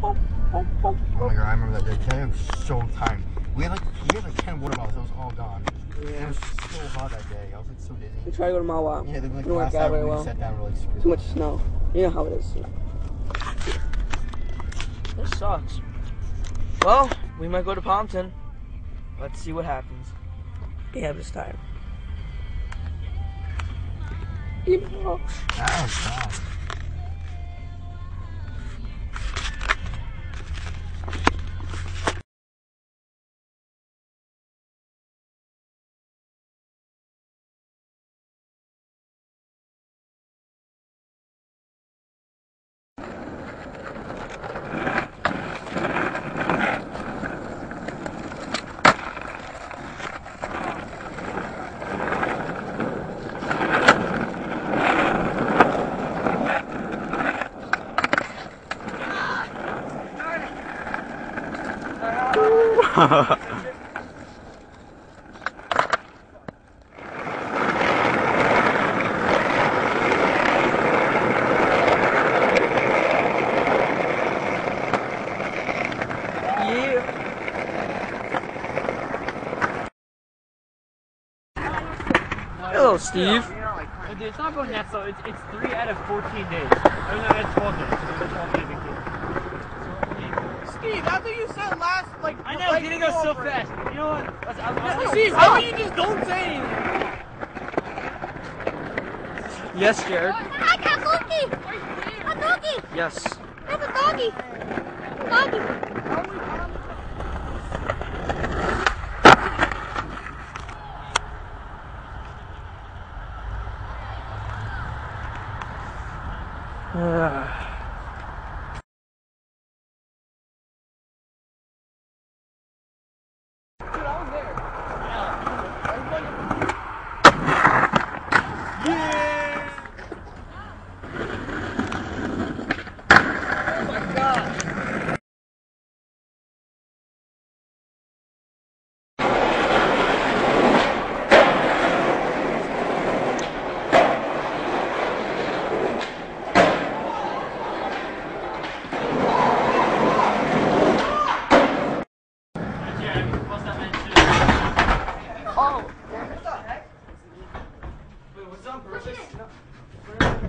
Oh my god, I remember that day. That day was so tired. We had like 10 water bottles. It was all gone. Yeah. It was so hot that day. I was like so dizzy. We tried to go to Mawa. Yeah, like didn't work out very well. Sat down, we're like screwed. Too much snow. You know how it is. This sucks. Well, we might go to Pompton. Let's see what happens. Yeah, this time. That was bad. Hello, Steve. Dude, it's not going that slow. It's 3 out of 14 days. I mean, no, that's 12 days. It's 12 days vacation. Steve, that's what you said last, like... I know, didn't go so fast. You know what? Steve, how about you just don't say anything? Yes, Jared. I got a doggy! A doggy! Yes. I have a doggy! Doggy!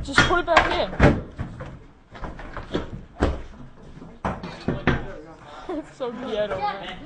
Just put it back in. It's so ghetto, man.